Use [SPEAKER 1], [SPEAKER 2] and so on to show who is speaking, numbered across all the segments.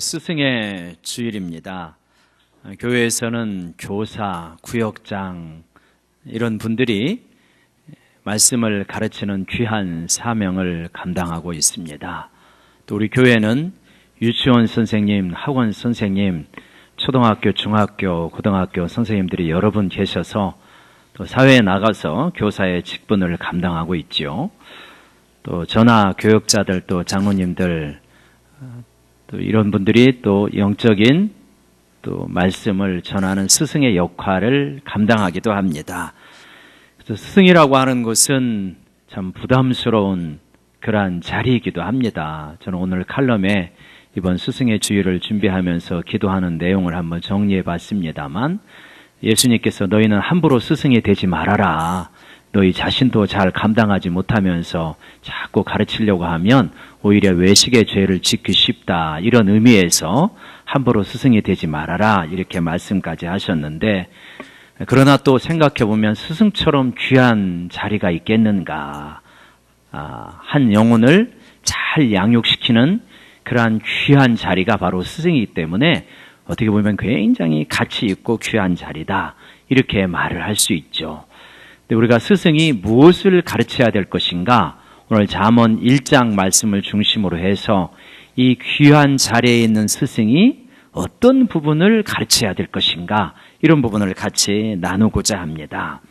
[SPEAKER 1] 스승의 주일입니다. 교회에서는 교사, 구역장 이런 분들이 말씀을 가르치는 귀한 사명을 감당하고 있습니다. 또 우리 교회는 유치원 선생님, 학원 선생님, 초등학교, 중학교, 고등학교 선생님들이 여러 분 계셔서 또 사회에 나가서 교사의 직분을 감당하고 있죠. 또 전하 교역자들, 또 장로님들, 또 이런 분들이 또 영적인 또 말씀을 전하는 스승의 역할을 감당하기도 합니다. 그래서 스승이라고 하는 것은 참 부담스러운 그러한 자리이기도 합니다. 저는 오늘 칼럼에 이번 스승의 주일을 준비하면서 기도하는 내용을 한번 정리해 봤습니다만, 예수님께서 너희는 함부로 스승이 되지 말아라. 너희 자신도 잘 감당하지 못하면서 자꾸 가르치려고 하면 오히려 외식의 죄를 짓기 쉽다. 이런 의미에서 함부로 스승이 되지 말아라. 이렇게 말씀까지 하셨는데, 그러나 또 생각해 보면 스승처럼 귀한 자리가 있겠는가. 한 영혼을 잘 양육시키는 그러한 귀한 자리가 바로 스승이기 때문에 어떻게 보면 굉장히 가치 있고 귀한 자리다. 이렇게 말을 할 수 있죠. 우리가 스승이 무엇을 가르쳐야 될 것인가? 오늘 잠언 1장 말씀을 중심으로 해서 이 귀한 자리에 있는 스승이 어떤 부분을 가르쳐야 될 것인가? 이런 부분을 같이 나누고자 합니다.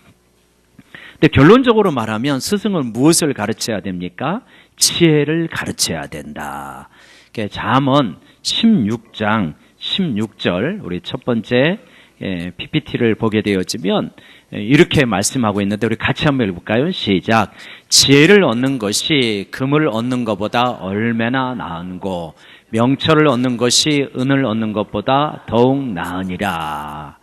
[SPEAKER 1] 근데 결론적으로 말하면 스승은 무엇을 가르쳐야 됩니까? 지혜를 가르쳐야 된다. 잠언 16장 16절, 우리 첫 번째 PPT를 보게 되어지면 이렇게 말씀하고 있는데 우리 같이 한번 읽어볼까요? 시작. 지혜를 얻는 것이 금을 얻는 것보다 얼마나 나은고 명철을 얻는 것이 은을 얻는 것보다 더욱 나으니라.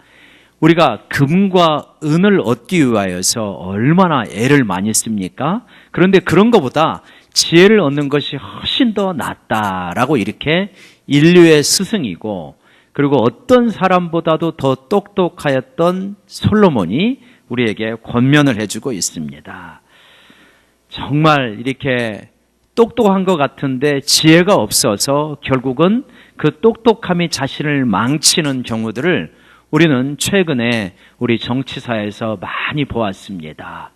[SPEAKER 1] 우리가 금과 은을 얻기 위하여서 얼마나 애를 많이 씁니까? 그런데 그런 것보다 지혜를 얻는 것이 훨씬 더 낫다라고 이렇게 인류의 스승이고, 그리고 어떤 사람보다도 더 똑똑하였던 솔로몬이 우리에게 권면을 해주고 있습니다. 정말 이렇게 똑똑한 것 같은데 지혜가 없어서 결국은 그 똑똑함이 자신을 망치는 경우들을 우리는 최근에 우리 정치사에서 많이 보았습니다.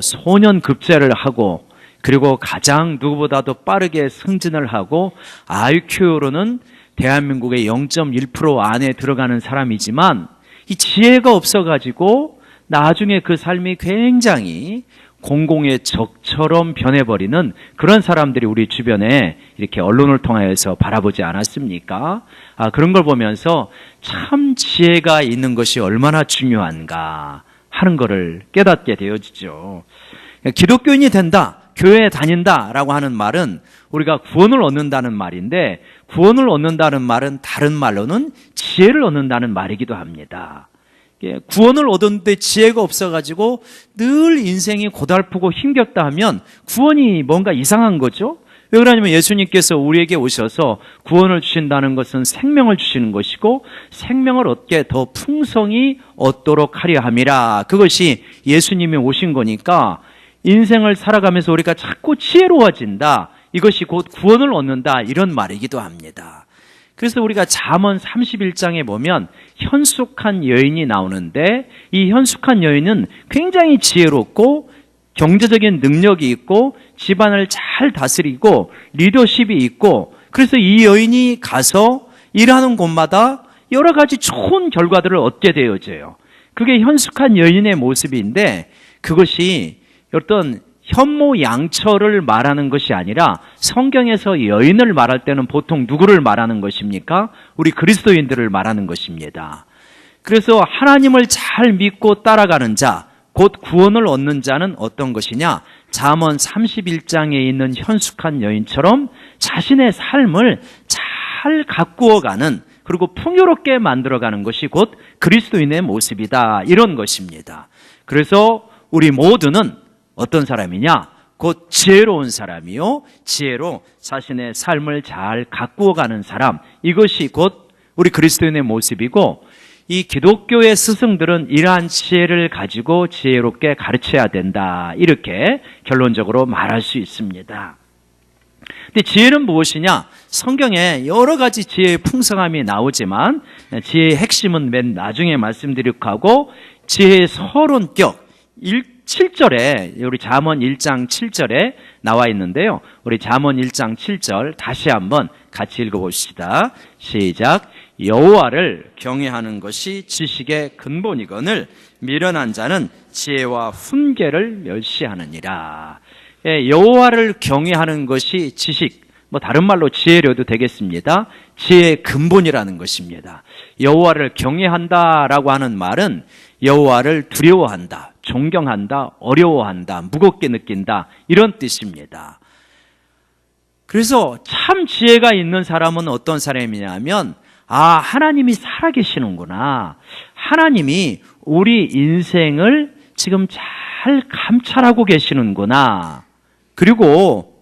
[SPEAKER 1] 소년급제를 하고, 그리고 가장 누구보다도 빠르게 승진을 하고, IQ로는 대한민국의 0.1% 안에 들어가는 사람이지만 이 지혜가 없어가지고 나중에 그 삶이 굉장히 공공의 적처럼 변해버리는 그런 사람들이 우리 주변에 이렇게 언론을 통하여서 바라보지 않았습니까? 그런 걸 보면서 참 지혜가 있는 것이 얼마나 중요한가 하는 것을 깨닫게 되어지죠. 기독교인이 된다, 교회에 다닌다라고 하는 말은 우리가 구원을 얻는다는 말인데, 구원을 얻는다는 말은 다른 말로는 지혜를 얻는다는 말이기도 합니다. 구원을 얻었는데 지혜가 없어가지고 늘 인생이 고달프고 힘겹다 하면 구원이 뭔가 이상한 거죠. 왜 그러냐면 예수님께서 우리에게 오셔서 구원을 주신다는 것은 생명을 주시는 것이고, 생명을 얻게 더 풍성히 얻도록 하려 함이라. 그것이 예수님이 오신 거니까 인생을 살아가면서 우리가 자꾸 지혜로워진다, 이것이 곧 구원을 얻는다, 이런 말이기도 합니다. 그래서 우리가 잠언 31장에 보면 현숙한 여인이 나오는데, 이 현숙한 여인은 굉장히 지혜롭고 경제적인 능력이 있고 집안을 잘 다스리고 리더십이 있고, 그래서 이 여인이 가서 일하는 곳마다 여러 가지 좋은 결과들을 얻게 되어져요. 그게 현숙한 여인의 모습인데, 그것이 어떤 현모양처를 말하는 것이 아니라 성경에서 여인을 말할 때는 보통 누구를 말하는 것입니까? 우리 그리스도인들을 말하는 것입니다. 그래서 하나님을 잘 믿고 따라가는 자, 곧 구원을 얻는 자는 어떤 것이냐? 잠언 31장에 있는 현숙한 여인처럼 자신의 삶을 잘 가꾸어가는, 그리고 풍요롭게 만들어가는 것이 곧 그리스도인의 모습이다, 이런 것입니다. 그래서 우리 모두는 어떤 사람이냐? 곧 지혜로운 사람이요, 지혜로 자신의 삶을 잘 가꾸어가는 사람, 이것이 곧 우리 그리스도인의 모습이고, 이 기독교의 스승들은 이러한 지혜를 가지고 지혜롭게 가르쳐야 된다, 이렇게 결론적으로 말할 수 있습니다. 근데 지혜는 무엇이냐? 성경에 여러 가지 지혜의 풍성함이 나오지만 지혜의 핵심은 맨 나중에 말씀드리고 하고, 지혜의 서론격 7절에 우리 잠언 1장 7절에 나와 있는데요. 우리 잠언 1장 7절 다시 한번 같이 읽어봅시다. 시작. 여호와를 경외하는 것이 지식의 근본이거늘 미련한 자는 지혜와 훈계를 멸시하느니라. 여호와를 경외하는 것이 지식, 다른 말로 지혜려도 되겠습니다. 지혜의 근본이라는 것입니다. 여호와를 경외한다라고 하는 말은 여호와를 두려워한다, 존경한다, 어려워한다, 무겁게 느낀다, 이런 뜻입니다. 그래서 참 지혜가 있는 사람은 어떤 사람이냐면, 하나님이 살아계시는구나, 하나님이 우리 인생을 지금 잘 감찰하고 계시는구나, 그리고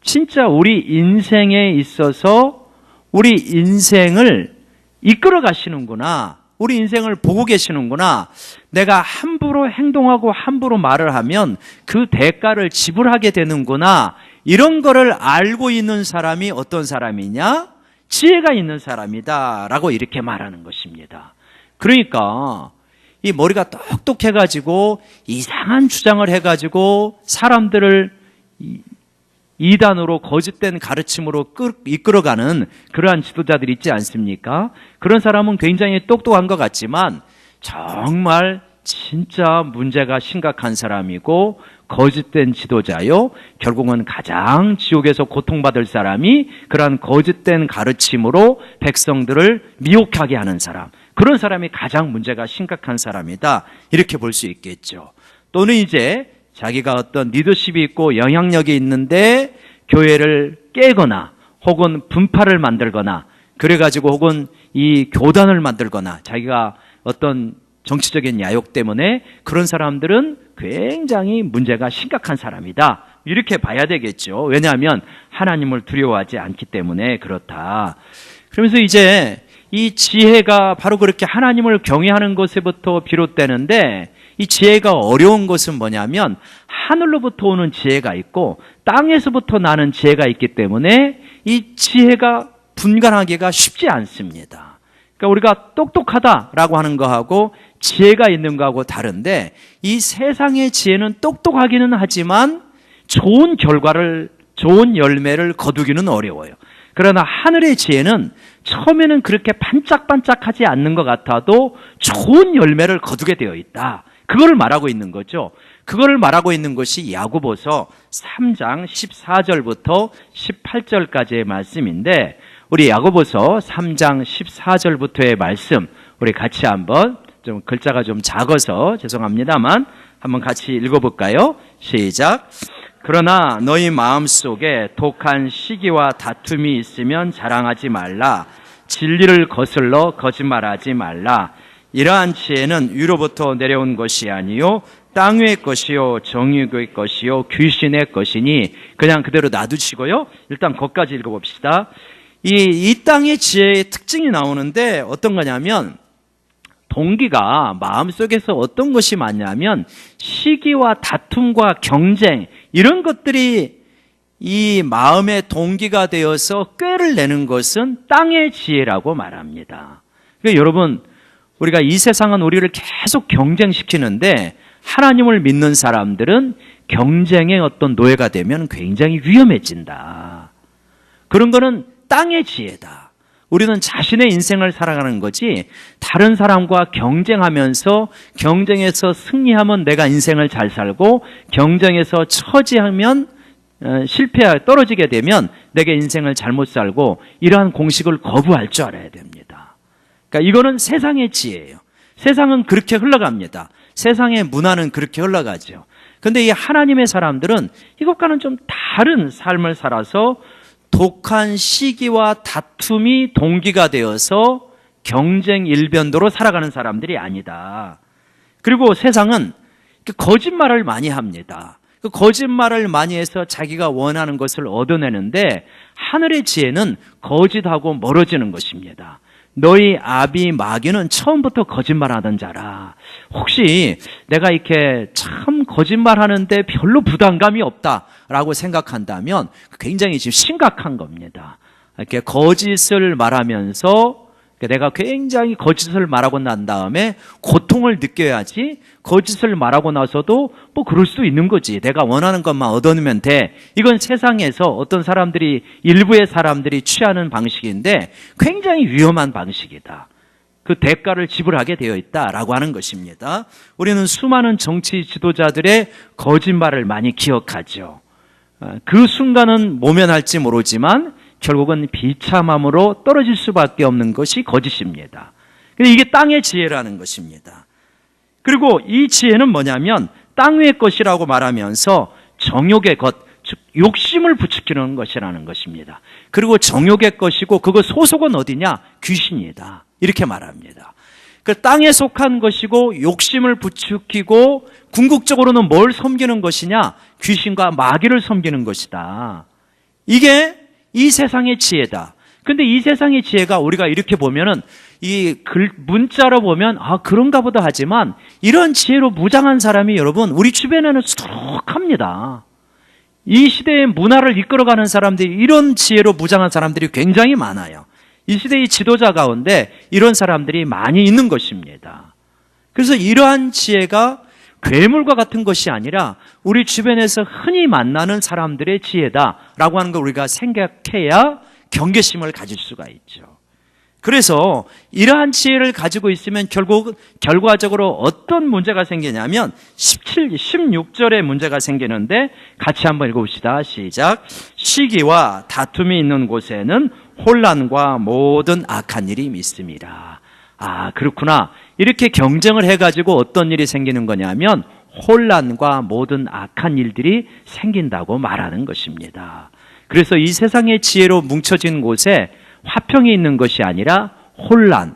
[SPEAKER 1] 진짜 우리 인생에 있어서 우리 인생을 이끌어 가시는구나, 우리 인생을 보고 계시는구나, 내가 함부로 행동하고 함부로 말을 하면 그 대가를 지불하게 되는구나, 이런 거를 알고 있는 사람이 어떤 사람이냐? 지혜가 있는 사람이다 라고 이렇게 말하는 것입니다. 그러니까 이 머리가 똑똑해가지고 이상한 주장을 해가지고 사람들을 이단으로 거짓된 가르침으로 이끌어가는 그러한 지도자들이 있지 않습니까? 그런 사람은 굉장히 똑똑한 것 같지만 정말 진짜 문제가 심각한 사람이고 거짓된 지도자요, 결국은 가장 지옥에서 고통받을 사람이 그러한 거짓된 가르침으로 백성들을 미혹하게 하는 사람, 그런 사람이 가장 문제가 심각한 사람이다, 이렇게 볼 수 있겠죠. 또는 이제 자기가 어떤 리더십이 있고 영향력이 있는데 교회를 깨거나 혹은 분파를 만들거나 그래가지고 혹은 이 교단을 만들거나 자기가 어떤 정치적인 야욕 때문에 그런 사람들은 굉장히 문제가 심각한 사람이다, 이렇게 봐야 되겠죠. 왜냐하면 하나님을 두려워하지 않기 때문에 그렇다. 그러면서 이제 이 지혜가 바로 그렇게 하나님을 경외하는 것에부터 비롯되는데, 이 지혜가 어려운 것은 뭐냐면 하늘로부터 오는 지혜가 있고 땅에서부터 나는 지혜가 있기 때문에 이 지혜가 분간하기가 쉽지 않습니다. 그러니까 우리가 똑똑하다라고 하는 거하고 지혜가 있는 거하고 다른데, 이 세상의 지혜는 똑똑하기는 하지만 좋은 결과를, 좋은 열매를 거두기는 어려워요. 그러나 하늘의 지혜는 처음에는 그렇게 반짝반짝하지 않는 것 같아도 좋은 열매를 거두게 되어 있다, 그거를 말하고 있는 거죠. 그거를 말하고 있는 것이 야고보서 3장 14절부터 18절까지의 말씀인데, 우리 야고보서 3장 14절부터의 말씀 우리 같이 한번, 좀 글자가 좀 작아서 죄송합니다만 한번 같이 읽어볼까요? 시작. 그러나 너희 마음속에 독한 시기와 다툼이 있으면 자랑하지 말라. 진리를 거슬러 거짓말하지 말라. 이러한 지혜는 위로부터 내려온 것이 아니요 땅 위의 것이요 정의의 것이요 귀신의 것이니, 그냥 그대로 놔두시고요. 일단 거기까지 읽어봅시다. 이 땅의 지혜의 특징이 나오는데 어떤 거냐면, 동기가 마음속에서 어떤 것이 많냐면 시기와 다툼과 경쟁, 이런 것들이 이 마음의 동기가 되어서 꾀를 내는 것은 땅의 지혜라고 말합니다. 그러니까 여러분, 우리가 이 세상은 우리를 계속 경쟁시키는데 하나님을 믿는 사람들은 경쟁의 어떤 노예가 되면 굉장히 위험해진다. 그런 거는 땅의 지혜다. 우리는 자신의 인생을 살아가는 거지 다른 사람과 경쟁하면서, 경쟁에서 승리하면 내가 인생을 잘 살고 경쟁에서 처지하면 실패하게 떨어지게 되면 내가 인생을 잘못 살고, 이러한 공식을 거부할 줄 알아야 됩니다. 그러니까 이거는 세상의 지혜예요. 세상은 그렇게 흘러갑니다. 세상의 문화는 그렇게 흘러가죠. 그런데 이 하나님의 사람들은 이것과는 좀 다른 삶을 살아서 독한 시기와 다툼이 동기가 되어서 경쟁 일변도로 살아가는 사람들이 아니다. 그리고 세상은 거짓말을 많이 합니다. 그 거짓말을 많이 해서 자기가 원하는 것을 얻어내는데, 하늘의 지혜는 거짓하고 멀어지는 것입니다. 너희 아비 마귀는 처음부터 거짓말하던 자라. 혹시 내가 이렇게 참 거짓말하는데 별로 부담감이 없다, 라고 생각한다면 굉장히 지금 심각한 겁니다. 이렇게 거짓을 말하면서 내가 굉장히 거짓을 말하고 난 다음에 고통을 느껴야지, 거짓을 말하고 나서도 뭐 그럴 수도 있는 거지, 내가 원하는 것만 얻어내면 돼, 이건 세상에서 어떤 사람들이, 일부의 사람들이 취하는 방식인데 굉장히 위험한 방식이다. 그 대가를 지불하게 되어 있다라고 하는 것입니다. 우리는 수많은 정치 지도자들의 거짓말을 많이 기억하죠. 그 순간은 모면할지 모르지만 결국은 비참함으로 떨어질 수밖에 없는 것이 거짓입니다. 이게 땅의 지혜라는 것입니다. 그리고 이 지혜는 뭐냐면 땅 위의 것이라고 말하면서 정욕의 것, 즉 욕심을 부추기는 것이라는 것입니다. 그리고 정욕의 것이고 그거 소속은 어디냐? 귀신이다. 이렇게 말합니다. 그 땅에 속한 것이고 욕심을 부추기고 궁극적으로는 뭘 섬기는 것이냐? 귀신과 마귀를 섬기는 것이다. 이게 이 세상의 지혜다. 근데 이 세상의 지혜가 우리가 이렇게 보면은 이 문자로 보면 그런가 보다 하지만 이런 지혜로 무장한 사람이 여러분 우리 주변에는 수두룩합니다. 이 시대의 문화를 이끌어가는 사람들이, 이런 지혜로 무장한 사람들이 굉장히 많아요. 이 시대의 지도자 가운데 이런 사람들이 많이 있는 것입니다. 그래서 이러한 지혜가 괴물과 같은 것이 아니라 우리 주변에서 흔히 만나는 사람들의 지혜다라고 하는 걸 우리가 생각해야 경계심을 가질 수가 있죠. 그래서 이러한 지혜를 가지고 있으면 결과적으로 어떤 문제가 생기냐면 16절에 문제가 생기는데 같이 한번 읽어봅시다. 시작. 시기와 다툼이 있는 곳에는 혼란과 모든 악한 일이 있습니다. 그렇구나. 이렇게 경쟁을 해가지고 어떤 일이 생기는 거냐면 혼란과 모든 악한 일들이 생긴다고 말하는 것입니다. 그래서 이 세상의 지혜로 뭉쳐진 곳에 화평이 있는 것이 아니라 혼란,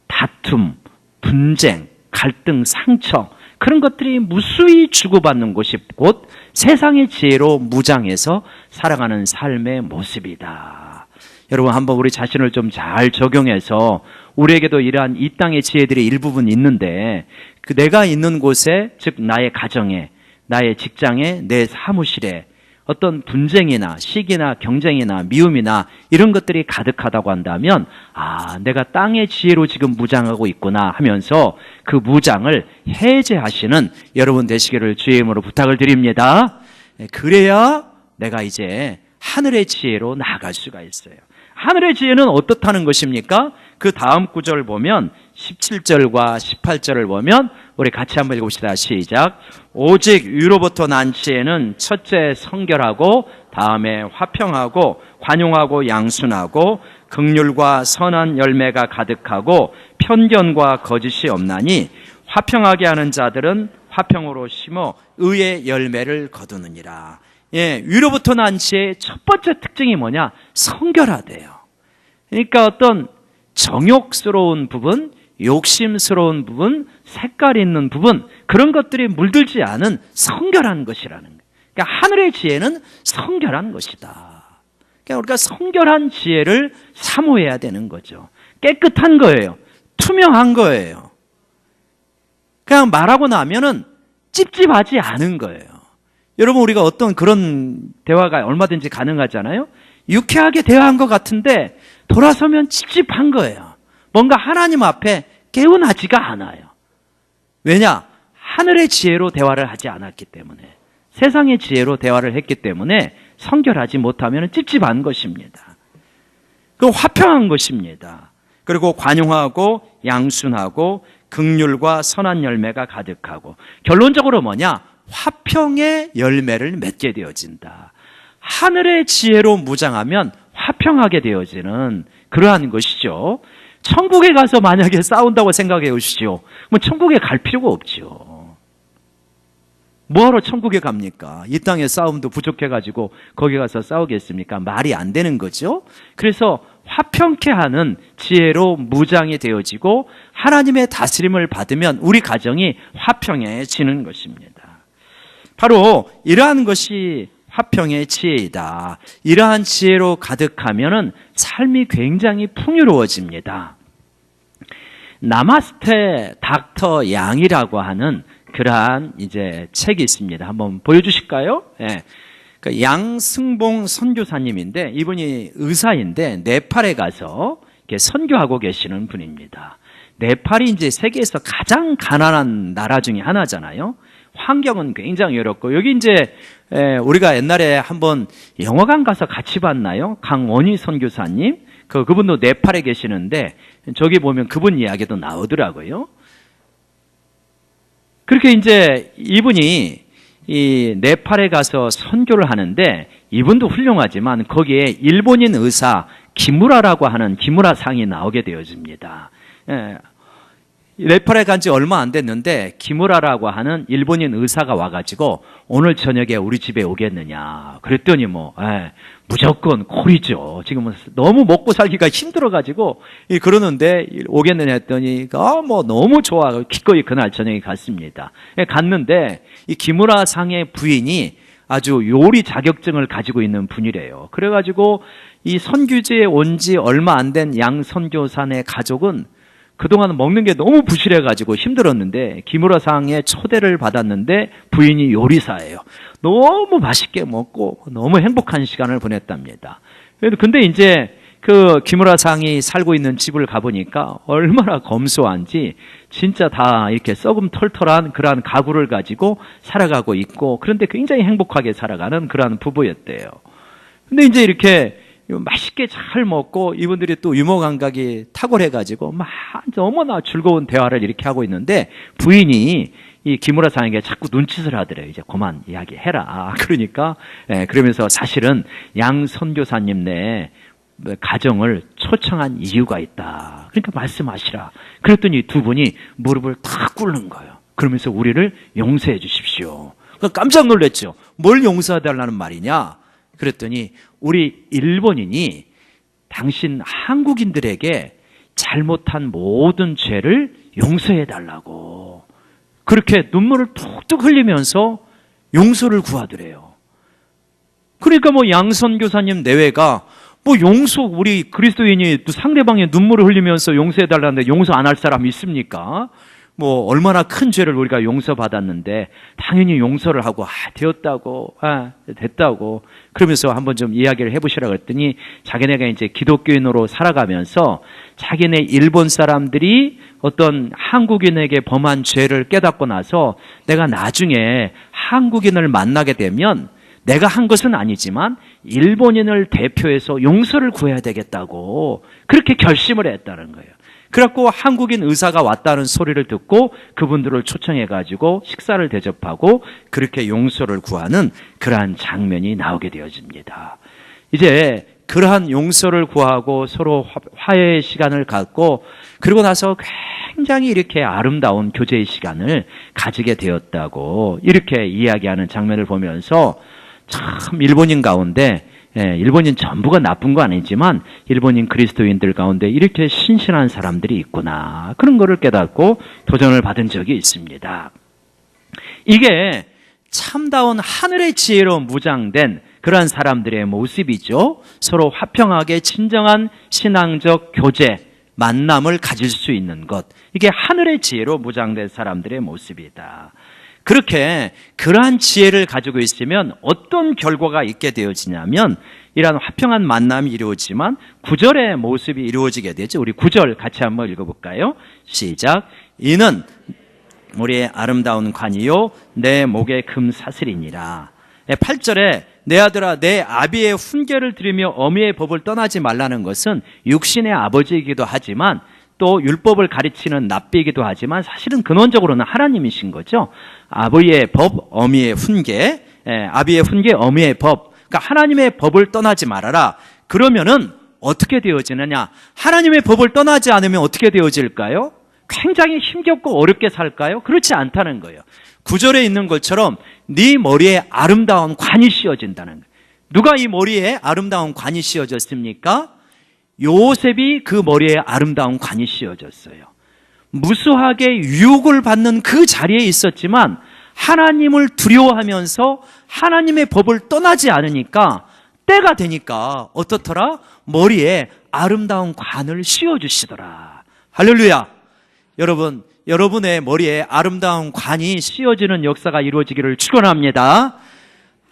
[SPEAKER 1] 다툼, 분쟁, 갈등, 상처, 그런 것들이 무수히 주고받는 곳이 곧 세상의 지혜로 무장해서 살아가는 삶의 모습이다. 여러분, 한번 우리 자신을 좀 잘 적용해서 우리에게도 이러한 이 땅의 지혜들이 일부분 있는데 내가 있는 곳에, 즉 나의 가정에, 나의 직장에, 내 사무실에 어떤 분쟁이나 시기나 경쟁이나 미움이나 이런 것들이 가득하다고 한다면 내가 땅의 지혜로 지금 무장하고 있구나 하면서 그 무장을 해제하시는 여러분 되시기를 주의 이름으로 부탁을 드립니다. 그래야 내가 이제 하늘의 지혜로 나아갈 수가 있어요. 하늘의 지혜는 어떻다는 것입니까? 그 다음 구절 보면 17절과 18절을 보면 우리 같이 한번 읽어봅시다. 시작. 오직 위로부터 난 지혜는 첫째 성결하고 다음에 화평하고 관용하고 양순하고 긍휼과 선한 열매가 가득하고 편견과 거짓이 없나니 화평하게 하는 자들은 화평으로 심어 의의 열매를 거두느니라. 위로부터 난 지혜의 첫 번째 특징이 뭐냐? 성결하대요. 그러니까 어떤 정욕스러운 부분, 욕심스러운 부분, 색깔 있는 부분, 그런 것들이 물들지 않은 성결한 것이라는 거예요. 그러니까 하늘의 지혜는 성결한 것이다. 그러니까 우리가 성결한 지혜를 사모해야 되는 거죠. 깨끗한 거예요. 투명한 거예요. 그냥 말하고 나면은 찝찝하지 않은 거예요. 여러분, 우리가 어떤 그런 대화가 얼마든지 가능하잖아요. 유쾌하게 대화한 것 같은데 돌아서면 찝찝한 거예요. 뭔가 하나님 앞에 개운하지가 않아요. 왜냐? 하늘의 지혜로 대화를 하지 않았기 때문에, 세상의 지혜로 대화를 했기 때문에 성결하지 못하면 찝찝한 것입니다. 그 화평한 것입니다. 그리고 관용하고 양순하고 긍휼과 선한 열매가 가득하고, 결론적으로 뭐냐? 화평의 열매를 맺게 되어진다. 하늘의 지혜로 무장하면 화평하게 되어지는 그러한 것이죠. 천국에 가서 만약에 싸운다고 생각해 보십시오. 뭐 천국에 갈 필요가 없죠. 뭐하러 천국에 갑니까? 이 땅에 싸움도 부족해가지고 거기 가서 싸우겠습니까? 말이 안 되는 거죠. 그래서 화평케 하는 지혜로 무장이 되어지고 하나님의 다스림을 받으면 우리 가정이 화평해지는 것입니다. 바로 이러한 것이 화평의 지혜이다. 이러한 지혜로 가득하면은 삶이 굉장히 풍요로워집니다. 나마스테 닥터 양이라고 하는 그러한 이제 책이 있습니다. 한번 보여주실까요? 예. 양승봉 선교사님인데 이분이 의사인데 네팔에 가서 이렇게 선교하고 계시는 분입니다. 네팔이 이제 세계에서 가장 가난한 나라 중에 하나잖아요. 환경은 굉장히 어렵고 여기 이제 우리가 옛날에 한번 영화관 가서 같이 봤나요? 강원희 선교사님 그분도 네팔에 계시는데 저기 보면 그분 이야기도 나오더라고요. 그렇게 이제 이분이 이 네팔에 가서 선교를 하는데 이분도 훌륭하지만 거기에 일본인 의사 기무라라고 하는 기무라 상이 나오게 되어집니다. 네팔에 간 지 얼마 안 됐는데 기무라라고 하는 일본인 의사가 와가지고 오늘 저녁에 우리 집에 오겠느냐 그랬더니 무조건 콜이죠. 지금은 너무 먹고 살기가 힘들어가지고 그러는데 오겠느냐 했더니 너무 좋아 기꺼이 그날 저녁에 갔습니다. 갔는데 이 기무라 상의 부인이 아주 요리 자격증을 가지고 있는 분이래요. 그래가지고 이 선교지에 온 지 얼마 안 된 양 선교사의 가족은 그동안 먹는 게 너무 부실해가지고 힘들었는데 기무라상의 초대를 받았는데 부인이 요리사예요. 너무 맛있게 먹고 너무 행복한 시간을 보냈답니다. 근데 이제 그 기무라상이 살고 있는 집을 가보니까 얼마나 검소한지 진짜 다 이렇게 썩음 털털한 그러한 가구를 가지고 살아가고 있고 그런데 굉장히 행복하게 살아가는 그러한 부부였대요. 근데 이제 이렇게 맛있게 잘 먹고 이분들이 또 유머 감각이 탁월해가지고 너무나 즐거운 대화를 이렇게 하고 있는데 부인이 이 기무라상에게 자꾸 눈짓을 하더래요. 이제 그만 이야기해라. 그러니까 그러면서 사실은 양 선교사님 내 가정을 초청한 이유가 있다. 그러니까 말씀하시라. 그랬더니 두 분이 무릎을 탁 꿇는 거예요. 그러면서 우리를 용서해 주십시오. 깜짝 놀랐죠. 뭘 용서해달라는 말이냐? 그랬더니 우리 일본인이 당신 한국인들에게 잘못한 모든 죄를 용서해 달라고 그렇게 눈물을 툭툭 흘리면서 용서를 구하더래요. 그러니까 양선교사님 내외가 우리 그리스도인이 또 상대방의 눈물을 흘리면서 용서해 달라는데 용서 안 할 사람 있습니까? 얼마나 큰 죄를 우리가 용서받았는데 당연히 용서를 하고 됐다고 그러면서 한번 좀 이야기를 해보시라 그랬더니 자기네가 이제 기독교인으로 살아가면서 자기네 일본 사람들이 어떤 한국인에게 범한 죄를 깨닫고 나서 내가 나중에 한국인을 만나게 되면 내가 한 것은 아니지만 일본인을 대표해서 용서를 구해야 되겠다고 그렇게 결심을 했다는 거예요. 그래갖고 한국인 의사가 왔다는 소리를 듣고 그분들을 초청해가지고 식사를 대접하고 그렇게 용서를 구하는 그러한 장면이 나오게 되어집니다. 이제 그러한 용서를 구하고 서로 화해의 시간을 갖고 그러고 나서 굉장히 이렇게 아름다운 교제의 시간을 가지게 되었다고 이렇게 이야기하는 장면을 보면서 참 일본인 가운데 일본인 전부가 나쁜 거 아니지만 일본인 그리스도인들 가운데 이렇게 신실한 사람들이 있구나 그런 거를 깨닫고 도전을 받은 적이 있습니다. 이게 참다운 하늘의 지혜로 무장된 그러한 사람들의 모습이죠. 서로 화평하게 진정한 신앙적 교제, 만남을 가질 수 있는 것 이게 하늘의 지혜로 무장된 사람들의 모습이다. 그렇게 그러한 지혜를 가지고 있으면 어떤 결과가 있게 되어지냐면 이러한 화평한 만남이 이루어지지만 구절의 모습이 이루어지게 되죠. 우리 구절 같이 한번 읽어볼까요? 시작. 이는 우리의 아름다운 관이요 내 목의 금사슬이니라. 8절에 내 아들아 내 아비의 훈계를 들으며 어미의 법을 떠나지 말라는 것은 육신의 아버지이기도 하지만 또 율법을 가르치는 납비이기도 하지만 사실은 근원적으로는 하나님이신 거죠. 아버지의 법, 어미의 훈계, 아비의 훈계, 어미의 법. 그러니까 하나님의 법을 떠나지 말아라. 그러면은 어떻게 되어지느냐? 하나님의 법을 떠나지 않으면 어떻게 되어질까요? 굉장히 힘겹고 어렵게 살까요? 그렇지 않다는 거예요. 9절에 있는 것처럼 네 머리에 아름다운 관이 씌워진다는 거예요. 누가 이 머리에 아름다운 관이 씌워졌습니까? 요셉이 그 머리에 아름다운 관이 씌워졌어요. 무수하게 유혹을 받는 그 자리에 있었지만 하나님을 두려워하면서 하나님의 법을 떠나지 않으니까 때가 되니까 어떻더라? 머리에 아름다운 관을 씌워주시더라. 할렐루야. 여러분, 여러분의 머리에 아름다운 관이 씌워지는 역사가 이루어지기를 축원합니다.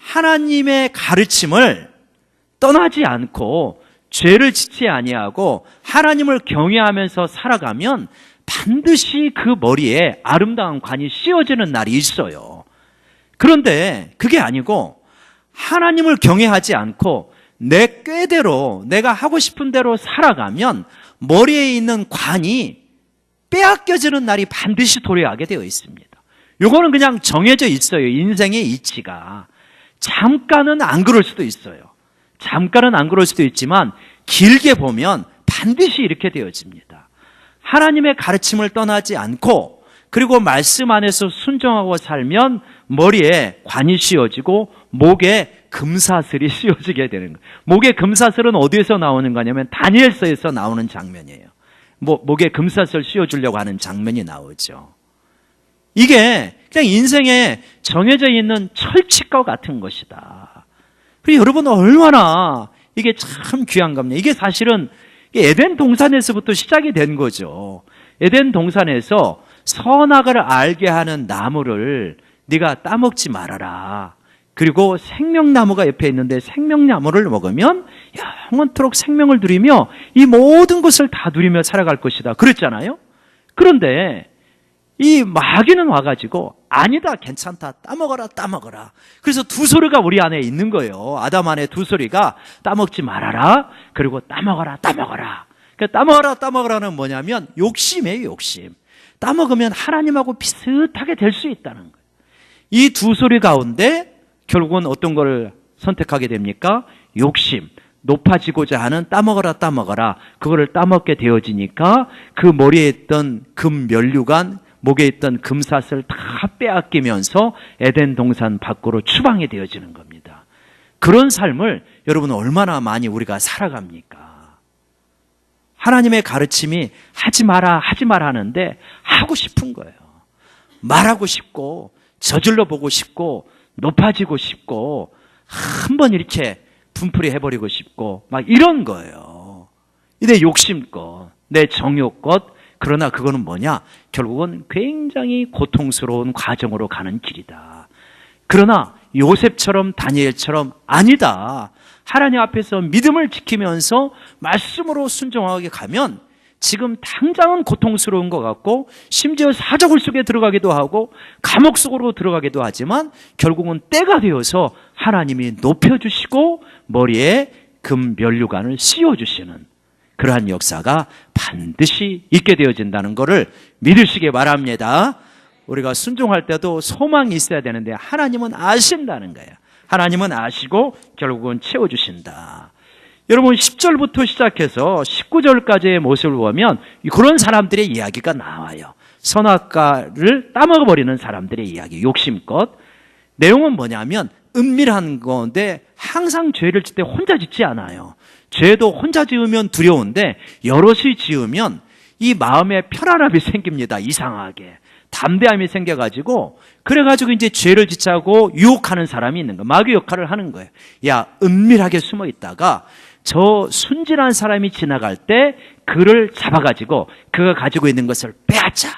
[SPEAKER 1] 하나님의 가르침을 떠나지 않고 죄를 짓지 아니하고 하나님을 경외하면서 살아가면 반드시 그 머리에 아름다운 관이 씌워지는 날이 있어요. 그런데 그게 아니고 하나님을 경외하지 않고 내 꾀대로 내가 하고 싶은 대로 살아가면 머리에 있는 관이 빼앗겨지는 날이 반드시 도래하게 되어 있습니다. 이거는 그냥 정해져 있어요. 인생의 이치가. 잠깐은 안 그럴 수도 있어요. 잠깐은 안 그럴 수도 있지만 길게 보면 반드시 이렇게 되어집니다. 하나님의 가르침을 떠나지 않고 그리고 말씀 안에서 순종하고 살면 머리에 관이 씌워지고 목에 금사슬이 씌워지게 되는 거예요. 목에 금사슬은 어디에서 나오는 거냐면 다니엘서에서 나오는 장면이에요. 목에 금사슬 씌워주려고 하는 장면이 나오죠. 이게 그냥 인생에 정해져 있는 철칙과 같은 것이다. 그리고 여러분 얼마나 이게 참 귀한 겁니다. 이게 사실은 에덴 동산에서부터 시작이 된 거죠. 에덴 동산에서 선악을 알게 하는 나무를 네가 따먹지 말아라. 그리고 생명나무가 옆에 있는데 생명나무를 먹으면 영원토록 생명을 누리며 이 모든 것을 다 누리며 살아갈 것이다. 그랬잖아요. 그런데 이 마귀는 와가지고 아니다, 괜찮다, 따먹어라, 따먹어라. 그래서 두 소리가 우리 안에 있는 거예요. 아담 안에 두 소리가 따먹지 말아라, 그리고 따먹어라, 따먹어라. 그러니까 따먹어라, 따먹어라는 뭐냐면 욕심이에요, 욕심. 따먹으면 하나님하고 비슷하게 될 수 있다는 거예요. 이 두 소리 가운데 결국은 어떤 걸 선택하게 됩니까? 욕심. 높아지고자 하는 따먹어라, 따먹어라. 그거를 따먹게 되어지니까 그 머리에 있던 금 면류관, 목에 있던 금사슬 다 빼앗기면서 에덴 동산 밖으로 추방이 되어지는 겁니다. 그런 삶을 여러분 얼마나 많이 우리가 살아갑니까? 하나님의 가르침이 하지 마라, 하지 마라 하는데 하고 싶은 거예요. 말하고 싶고 저질러 보고 싶고 높아지고 싶고 한번 이렇게 분풀이 해버리고 싶고 막 이런 거예요. 내 욕심껏, 내 정욕껏. 그러나 그거는 뭐냐? 결국은 굉장히 고통스러운 과정으로 가는 길이다. 그러나 요셉처럼 다니엘처럼 아니다. 하나님 앞에서 믿음을 지키면서 말씀으로 순종하게 가면 지금 당장은 고통스러운 것 같고 심지어 사저굴 속에 들어가기도 하고 감옥 속으로 들어가기도 하지만 결국은 때가 되어서 하나님이 높여주시고 머리에 금 면류관을 씌워주시는 그러한 역사가 반드시 있게 되어진다는 것을 믿으시기 바랍니다. 우리가 순종할 때도 소망이 있어야 되는데 하나님은 아신다는 거예요. 하나님은 아시고 결국은 채워주신다. 여러분 10절부터 시작해서 19절까지의 모습을 보면 그런 사람들의 이야기가 나와요. 선악과를 따먹어버리는 사람들의 이야기, 욕심껏. 내용은 뭐냐면 은밀한 건데 항상 죄를 짓 때 혼자 짓지 않아요. 죄도 혼자 지으면 두려운데 여럿이 지으면 이 마음에 편안함이 생깁니다. 이상하게. 담대함이 생겨가지고 그래가지고 이제 죄를 짓자고 유혹하는 사람이 있는 거예요. 마귀 역할을 하는 거예요. 야, 은밀하게 숨어 있다가 저 순진한 사람이 지나갈 때 그를 잡아가지고 그가 가지고 있는 것을 빼앗자.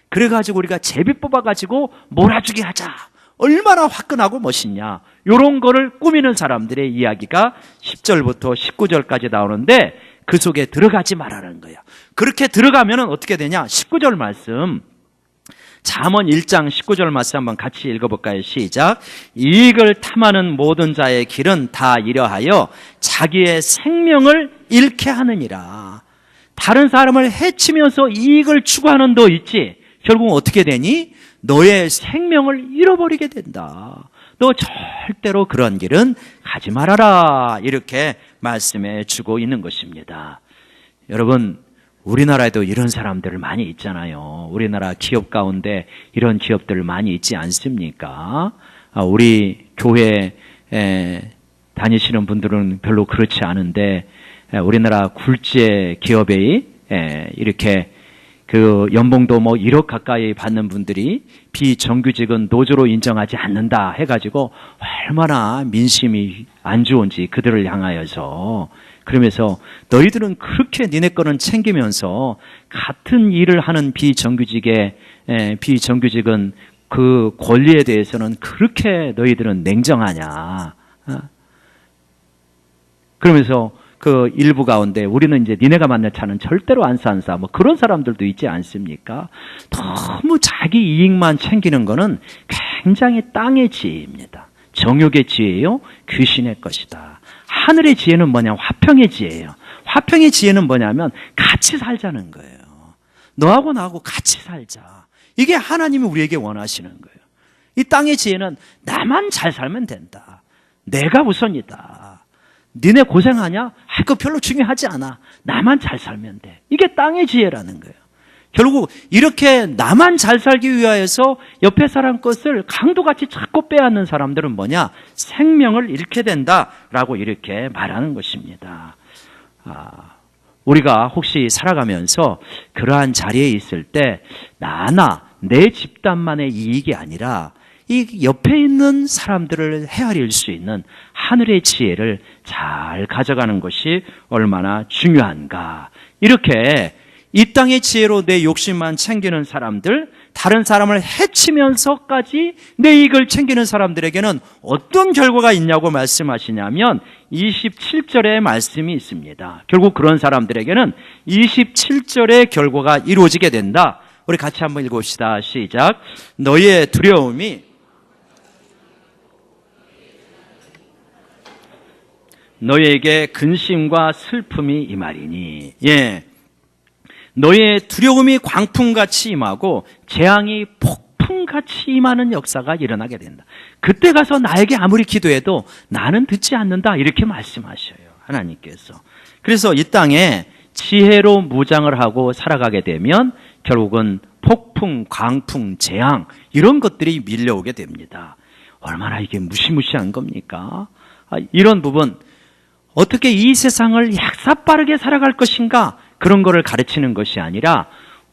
[SPEAKER 1] 그래가지고 우리가 제비 뽑아가지고 몰아주게 하자. 얼마나 화끈하고 멋있냐. 이런 거를 꾸미는 사람들의 이야기가 10절부터 19절까지 나오는데 그 속에 들어가지 말라는 거예요. 그렇게 들어가면 어떻게 되냐. 19절 말씀, 잠언 1장 19절 말씀 한번 같이 읽어볼까요? 시작. 이익을 탐하는 모든 자의 길은 다 이러하여 자기의 생명을 잃게 하느니라. 다른 사람을 해치면서 이익을 추구하는 너 있지? 결국 어떻게 되니? 너의 생명을 잃어버리게 된다. 너 절대로 그런 길은 가지 말아라. 이렇게 말씀해 주고 있는 것입니다. 여러분, 우리나라에도 이런 사람들 많이 있잖아요. 우리나라 기업 가운데 이런 기업들 많이 있지 않습니까? 우리 교회에 다니시는 분들은 별로 그렇지 않은데 우리나라 굴지의 기업에 이렇게 그 연봉도 뭐 1억 가까이 받는 분들이 비정규직은 노조로 인정하지 않는다 해가지고 얼마나 민심이 안 좋은지 그들을 향하여서 그러면서 너희들은 그렇게 니네 거는 챙기면서 같은 일을 하는 비정규직은 그 권리에 대해서는 그렇게 너희들은 냉정하냐. 그러면서 그 일부 가운데 우리는 이제 니네가 만난 차는 절대로 안 산사 뭐 그런 사람들도 있지 않습니까? 너무 자기 이익만 챙기는 거는 굉장히 땅의 지혜입니다. 정욕의 지혜요, 귀신의 것이다. 하늘의 지혜는 뭐냐? 화평의 지혜예요. 화평의 지혜는 뭐냐면 같이 살자는 거예요. 너하고 나하고 같이 살자. 이게 하나님이 우리에게 원하시는 거예요. 이 땅의 지혜는 나만 잘 살면 된다. 내가 우선이다. 니네 고생하냐? 그거 별로 중요하지 않아. 나만 잘 살면 돼. 이게 땅의 지혜라는 거예요. 결국 이렇게 나만 잘 살기 위하여서 옆에 사람 것을 강도같이 자꾸 빼앗는 사람들은 뭐냐? 생명을 잃게 된다라고 이렇게 말하는 것입니다. 우리가 혹시 살아가면서 그러한 자리에 있을 때 내 집단만의 이익이 아니라 이 옆에 있는 사람들을 헤아릴 수 있는 하늘의 지혜를 잘 가져가는 것이 얼마나 중요한가. 이렇게 이 땅의 지혜로 내 욕심만 챙기는 사람들, 다른 사람을 해치면서까지 내 이익을 챙기는 사람들에게는 어떤 결과가 있냐고 말씀하시냐면 27절에 말씀이 있습니다. 결국 그런 사람들에게는 27절의 결과가 이루어지게 된다. 우리 같이 한번 읽읍시다. 시작. 너희의 두려움이 너희에게 근심과 슬픔이 임하리니. 예. 너희의 두려움이 광풍같이 임하고 재앙이 폭풍같이 임하는 역사가 일어나게 된다. 그때 가서 나에게 아무리 기도해도 나는 듣지 않는다. 이렇게 말씀하셔요. 하나님께서. 그래서 이 땅에 지혜로 무장을 하고 살아가게 되면 결국은 폭풍, 광풍, 재앙 이런 것들이 밀려오게 됩니다. 얼마나 이게 무시무시한 겁니까? 이런 부분 어떻게 이 세상을 약사빠르게 살아갈 것인가? 그런 거를 가르치는 것이 아니라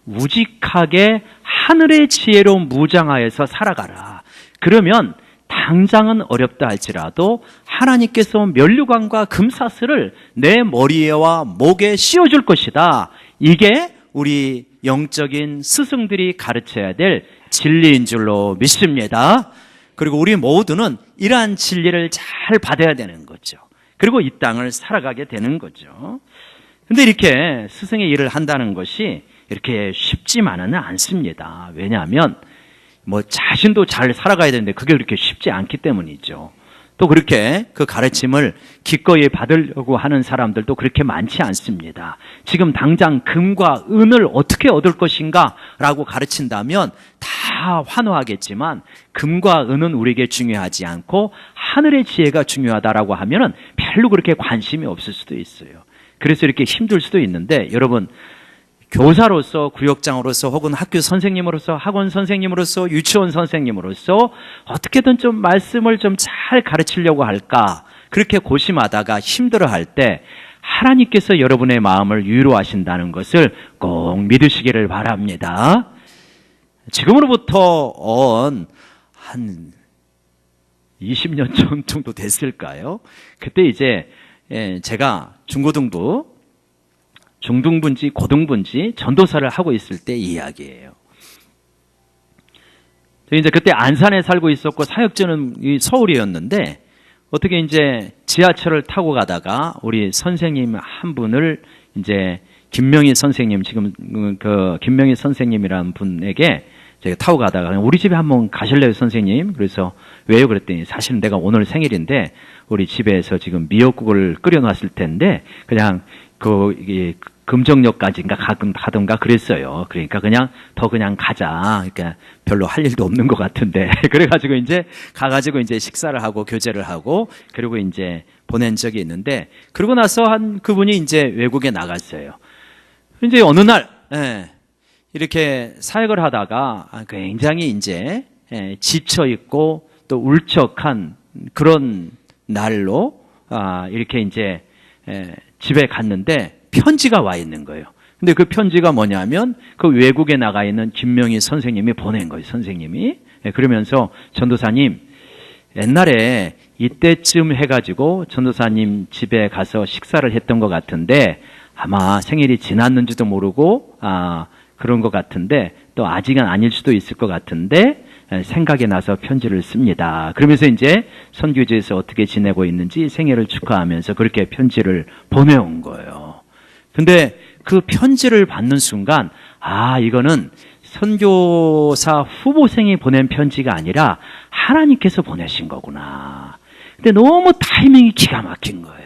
[SPEAKER 1] 우직하게 하늘의 지혜로 무장하여서 살아가라. 그러면 당장은 어렵다 할지라도 하나님께서 면류관과 금사슬을 내 머리와 목에 씌워줄 것이다. 이게 우리 영적인 스승들이 가르쳐야 될 진리인 줄로 믿습니다. 그리고 우리 모두는 이러한 진리를 잘 받아야 되는 거죠. 그리고 이 땅을 살아가게 되는 거죠. 근데 이렇게 스승의 일을 한다는 것이 이렇게 쉽지만은 않습니다. 왜냐하면 자신도 잘 살아가야 되는데 그게 그렇게 쉽지 않기 때문이죠. 또 그렇게 그 가르침을 기꺼이 받으려고 하는 사람들도 그렇게 많지 않습니다. 지금 당장 금과 은을 어떻게 얻을 것인가 라고 가르친다면 다 환호하겠지만 금과 은은 우리에게 중요하지 않고 하늘의 지혜가 중요하다라고 하면은 별로 그렇게 관심이 없을 수도 있어요. 그래서 이렇게 힘들 수도 있는데 여러분 교사로서 구역장으로서 혹은 학교 선생님으로서 학원 선생님으로서 유치원 선생님으로서 어떻게든 좀 말씀을 좀 잘 가르치려고 할까 그렇게 고심하다가 힘들어할 때 하나님께서 여러분의 마음을 위로하신다는 것을 꼭 믿으시기를 바랍니다. 지금으로부터 한 20년 전 정도 됐을까요? 그때 이제 제가 중고등부 중등부인지 고등부인지 전도사를 하고 있을 때 이야기예요. 이제 그때 안산에 살고 있었고 사역지는 서울이었는데 어떻게 이제 지하철을 타고 가다가 우리 선생님 한 분을 이제 김명희 선생님 지금 그 김명희 선생님이라는 분에게 제가 타고 가다가 우리 집에 한번 가실래요 선생님? 그래서 왜요? 그랬더니 사실은 내가 오늘 생일인데 우리 집에서 지금 미역국을 끓여놨을 텐데 그냥 금정역까지인가 가든가 그랬어요. 그러니까 그냥 가자. 그러니까 별로 할 일도 없는 것 같은데. 그래가지고 이제 가가지고 이제 식사를 하고 교제를 하고 그리고 이제 보낸 적이 있는데 그러고 나서 그분이 이제 외국에 나갔어요. 이제 어느 날, 이렇게 사역을 하다가 굉장히 이제 지쳐 있고 또 울적한 그런 날로 이렇게 이제 집에 갔는데 편지가 와 있는 거예요. 근데 그 편지가 뭐냐면 그 외국에 나가 있는 김명희 선생님이 보낸 거예요. 선생님이. 그러면서 전도사님 옛날에 이때쯤 해가지고 전도사님 집에 가서 식사를 했던 것 같은데 아마 생일이 지났는지도 모르고 그런 것 같은데 또 아직은 아닐 수도 있을 것 같은데 생각이 나서 편지를 씁니다. 그러면서 이제 선교지에서 어떻게 지내고 있는지 생애를 축하하면서 그렇게 편지를 보내온 거예요. 근데 그 편지를 받는 순간 이거는 선교사 후보생이 보낸 편지가 아니라 하나님께서 보내신 거구나. 근데 너무 타이밍이 기가 막힌 거예요.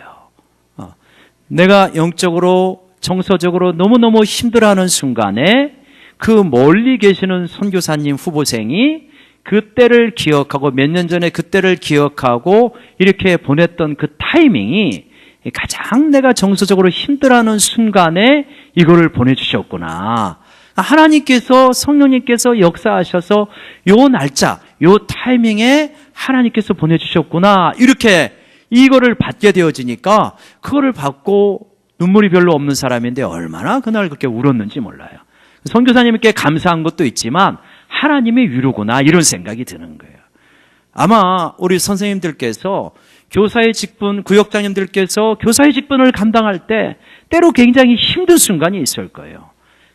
[SPEAKER 1] 내가 영적으로 정서적으로 너무너무 힘들어하는 순간에 그 멀리 계시는 선교사님 후보생이 그때를 기억하고 몇 년 전에 그때를 기억하고 이렇게 보냈던 그 타이밍이 가장 내가 정서적으로 힘들어하는 순간에 이거를 보내주셨구나. 하나님께서 성령님께서 역사하셔서 요 날짜 요 타이밍에 하나님께서 보내주셨구나. 이렇게 이거를 받게 되어지니까 그거를 받고 눈물이 별로 없는 사람인데 얼마나 그날 그렇게 울었는지 몰라요. 선교사님께 감사한 것도 있지만 하나님의 위로구나 이런 생각이 드는 거예요. 아마 우리 선생님들께서 교사의 직분, 구역장님들께서 교사의 직분을 감당할 때 때로 굉장히 힘든 순간이 있을 거예요.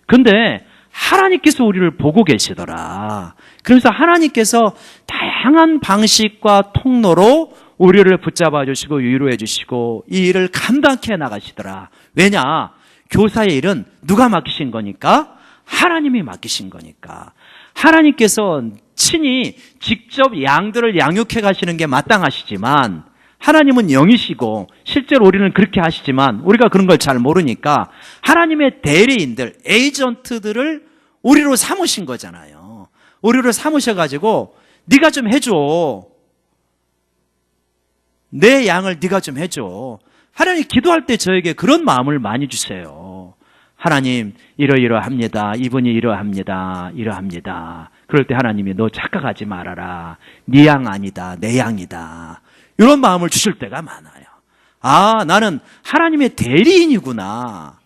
[SPEAKER 1] 근데 하나님께서 우리를 보고 계시더라. 그래서 하나님께서 다양한 방식과 통로로 우리를 붙잡아 주시고 위로해 주시고 이 일을 감당해 나가시더라. 왜냐? 교사의 일은 누가 맡기신 거니까? 하나님이 맡기신 거니까. 하나님께서 친히 직접 양들을 양육해 가시는 게 마땅하시지만 하나님은 영이시고 실제로 우리는 그렇게 하시지만 우리가 그런 걸 잘 모르니까 하나님의 대리인들, 에이전트들을 우리로 삼으신 거잖아요. 우리로 삼으셔가지고 네가 좀 해줘. 내 양을 네가 좀 해줘. 하나님 기도할 때 저에게 그런 마음을 많이 주세요. 하나님 이러이러합니다. 이분이 이러합니다. 이러합니다. 그럴 때 하나님이 너 착각하지 말아라. 네 양 아니다. 내 양이다. 이런 마음을 주실 때가 많아요. 나는 하나님의 대리인이구나.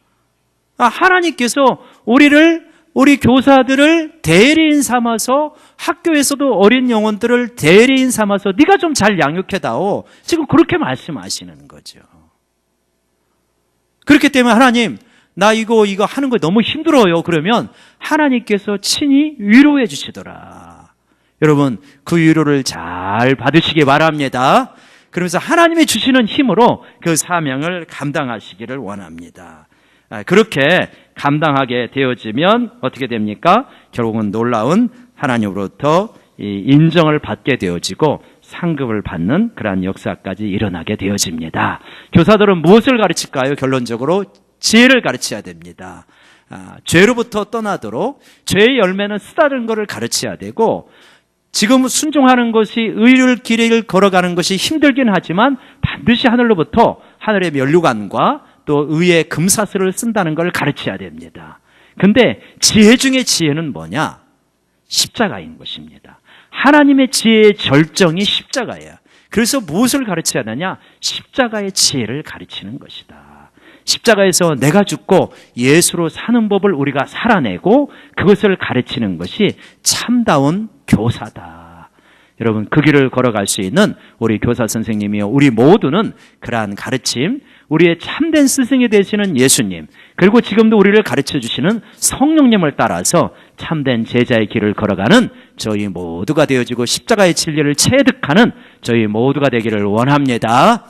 [SPEAKER 1] 하나님께서 우리 교사들을 대리인 삼아서 학교에서도 어린 영혼들을 대리인 삼아서 네가 좀 잘 양육해다오. 지금 그렇게 말씀하시는 거죠. 그렇기 때문에 하나님 나 이거 하는 거 너무 힘들어요. 그러면 하나님께서 친히 위로해 주시더라. 여러분 그 위로를 잘 받으시기 바랍니다. 그러면서 하나님이 주시는 힘으로 그 사명을 감당하시기를 원합니다. 그렇게 감당하게 되어지면 어떻게 됩니까? 결국은 놀라운 하나님으로부터 인정을 받게 되어지고 상급을 받는 그러한 역사까지 일어나게 되어집니다. 교사들은 무엇을 가르칠까요? 결론적으로 지혜를 가르쳐야 됩니다. 죄로부터 떠나도록 죄의 열매는 쓰다른 것을 가르쳐야 되고 지금 순종하는 것이 의를 길을 걸어가는 것이 힘들긴 하지만 반드시 하늘로부터 하늘의 면류관과 또 의의 금사슬을 쓴다는 걸 가르쳐야 됩니다. 근데 지혜 중에 지혜는 뭐냐? 십자가인 것입니다. 하나님의 지혜의 절정이 십자가예요. 그래서 무엇을 가르쳐야 하느냐? 십자가의 지혜를 가르치는 것이다. 십자가에서 내가 죽고 예수로 사는 법을 우리가 살아내고 그것을 가르치는 것이 참다운 교사다. 여러분 그 길을 걸어갈 수 있는 우리 교사 선생님이요 우리 모두는 그러한 가르침, 우리의 참된 스승이 되시는 예수님, 그리고 지금도 우리를 가르쳐 주시는 성령님을 따라서 참된 제자의 길을 걸어가는 저희 모두가 되어지고 십자가의 진리를 체득하는 저희 모두가 되기를 원합니다.